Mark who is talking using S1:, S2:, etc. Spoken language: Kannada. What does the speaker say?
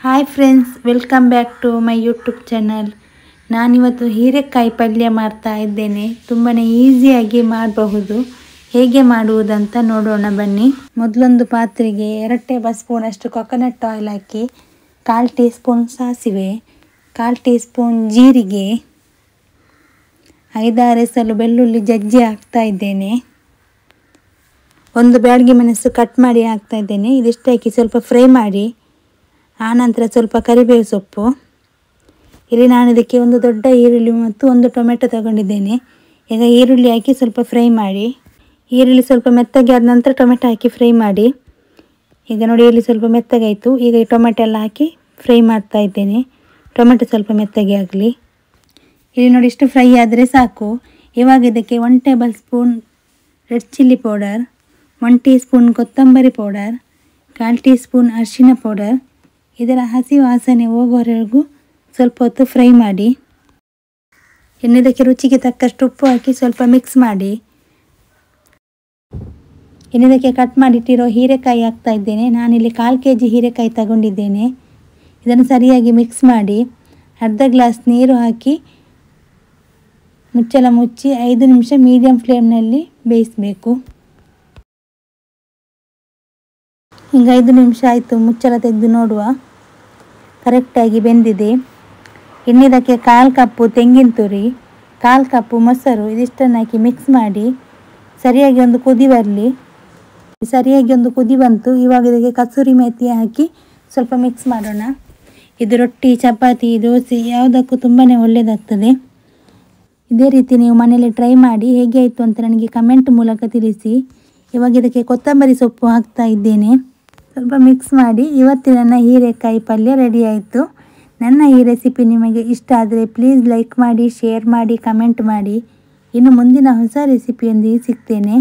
S1: Hi friends, welcome back to my YouTube channel. ನಾನಿವತ್ತು ಹೀರೆಕಾಯಿ ಪಲ್ಯ ಮಾಡ್ತಾ ಇದ್ದೇನೆ. ತುಂಬಾ ಈಸಿಯಾಗಿ ಮಾಡಬಹುದು. ಹೇಗೆ ಮಾಡುವುದಂತ ನೋಡೋಣ ಬನ್ನಿ. ಮೊದಲೊಂದು ಪಾತ್ರೆಗೆ 2 ಟೇಬಲ್ ಸ್ಪೂನ್ ಅಷ್ಟು ಕೊಕೊನಟ್ ಆಯಿಲ್ ಹಾಕಿ, 1/4 ಟೀ ಸ್ಪೂನ್ ಸಾಸಿವೆ, 1/4 ಟೀ ಸ್ಪೂನ್ ಜೀರಿಗೆ, 5-6 ಎಸಳು ಬೆಳ್ಳುಳ್ಳಿ ಜಜ್ಜಿ ಹಾಕ್ತಾ ಇದ್ದೇನೆ. ಒಂದು ಬ್ಯಾಡಗಿ ಮೆಣಸು ಕಟ್ ಮಾಡಿ ಹಾಕ್ತಾ ಇದ್ದೇನೆ. ಇದಿಷ್ಟು ಹಾಕಿ ಸ್ವಲ್ಪ ಫ್ರೈ ಮಾಡಿ, ಆನಂತರ ಸ್ವಲ್ಪ ಕರಿಬೇವು ಸೊಪ್ಪು. ಇಲ್ಲಿ ನಾನು ಇದಕ್ಕೆ ಒಂದು ದೊಡ್ಡ ಈರುಳ್ಳಿ ಮತ್ತು ಒಂದು ಟೊಮೆಟೊ ತಗೊಂಡಿದ್ದೇನೆ. ಈಗ ಈರುಳ್ಳಿ ಹಾಕಿ ಸ್ವಲ್ಪ ಫ್ರೈ ಮಾಡಿ. ಈರುಳ್ಳಿ ಸ್ವಲ್ಪ ಮೆತ್ತಗೆ ಆದ ನಂತರ ಟೊಮೆಟೊ ಹಾಕಿ ಫ್ರೈ ಮಾಡಿ. ಈಗ ನೋಡಿ, ಇಲ್ಲಿ ಸ್ವಲ್ಪ ಮೆತ್ತಗಾಯಿತು. ಈಗ ಈ ಟೊಮೆಟೊ ಎಲ್ಲ ಹಾಕಿ ಫ್ರೈ ಮಾಡ್ತಾ ಇದ್ದೇನೆ. ಟೊಮೆಟೊ ಸ್ವಲ್ಪ ಮೆತ್ತಗೆ ಆಗಲಿ. ಇಲ್ಲಿ ನೋಡಿ, ಇಷ್ಟು ಫ್ರೈ ಆದರೆ ಸಾಕು. ಇವಾಗ ಇದಕ್ಕೆ 1 table spoon red chilli powder, 1 tea spoon ಕೊತ್ತಂಬರಿ ಪೌಡರ್, 1/4 ಟೀ ಸ್ಪೂನ್ ಅರಿಶಿನ ಪೌಡರ್, ಇದರ ಹಸಿ ವಾಸನೆ ಹೋಗುವವರೆಗೂ ಸ್ವಲ್ಪ ಹೊತ್ತು ಫ್ರೈ ಮಾಡಿ. ಇನ್ನು ಇದಕ್ಕೆ ರುಚಿಗೆ ತಕ್ಕಷ್ಟು ಉಪ್ಪು ಹಾಕಿ ಸ್ವಲ್ಪ ಮಿಕ್ಸ್ ಮಾಡಿ. ಇನ್ನು ಇದಕ್ಕೆ ಕಟ್ ಮಾಡಿಟ್ಟಿರೋ ಹೀರೆಕಾಯಿ ಹಾಕ್ತಾ ಇದ್ದೇನೆ. ನಾನಿಲ್ಲಿ 1/4 kg ಹೀರೆಕಾಯಿ ತಗೊಂಡಿದ್ದೇನೆ. ಇದನ್ನು ಸರಿಯಾಗಿ ಮಿಕ್ಸ್ ಮಾಡಿ, ಅರ್ಧ ಗ್ಲಾಸ್ ನೀರು ಹಾಕಿ ಮುಚ್ಚಳ ಮುಚ್ಚಿ 5 ನಿಮಿಷ ಮೀಡಿಯಂ ಫ್ಲೇಮ್ನಲ್ಲಿ ಬೇಯಿಸಬೇಕು. ಈಗ 5 ನಿಮಿಷ ಆಯಿತು. ಮುಚ್ಚಳ ತೆಗೆದು ನೋಡುವ, ಕರೆಕ್ಟಾಗಿ ಬೆಂದಿದೆ. ಇನ್ನಿದಕ್ಕೆ 1/4 ಕಪ್ಪು ತೆಂಗಿನ ತುರಿ, 1/4 ಕಪ್ಪು ಮೊಸರು, ಇದಿಷ್ಟನ್ನು ಹಾಕಿ ಮಿಕ್ಸ್ ಮಾಡಿ ಸರಿಯಾಗಿ ಒಂದು ಕುದಿ ಬರಲಿ. ಸರಿಯಾಗಿ ಒಂದು ಕುದಿ ಬಂತು. ಇವಾಗ ಇದಕ್ಕೆ ಕಸೂರಿ ಮೇಥಿ ಹಾಕಿ ಸ್ವಲ್ಪ ಮಿಕ್ಸ್ ಮಾಡೋಣ. ಇದು ರೊಟ್ಟಿ, ಚಪಾತಿ, ದೋಸೆ ಯಾವುದಕ್ಕೂ ತುಂಬಾ ಒಳ್ಳೆಯದಾಗ್ತದೆ. ಇದೇ ರೀತಿ ನೀವು ಮನೆಯಲ್ಲಿ ಟ್ರೈ ಮಾಡಿ ಹೇಗೆ ಆಯಿತು ಅಂತ ನನಗೆ ಕಮೆಂಟ್ ಮೂಲಕ ತಿಳಿಸಿ. ಇವಾಗ ಇದಕ್ಕೆ ಕೊತ್ತಂಬರಿ ಸೊಪ್ಪು ಹಾಕ್ತಾ ಇದ್ದೇನೆ. ಸ್ವಲ್ಪ ಮಿಕ್ಸ್ ಮಾಡಿ. ಇವತ್ತಿನ ನನ್ನ ಹೀರೆಕಾಯಿ ಪಲ್ಯ ರೆಡಿ ಆಯಿತು. ನನ್ನ ಈ ರೆಸಿಪಿ ನಿಮಗೆ ಇಷ್ಟ ಆದರೆ ಪ್ಲೀಸ್ ಲೈಕ್ ಮಾಡಿ, ಶೇರ್ ಮಾಡಿ, ಕಮೆಂಟ್ ಮಾಡಿ. ಇನ್ನು ಮುಂದಿನ ಹೊಸ ರೆಸಿಪಿಯೊಂದಿಗೆ ಸಿಗ್ತೇನೆ.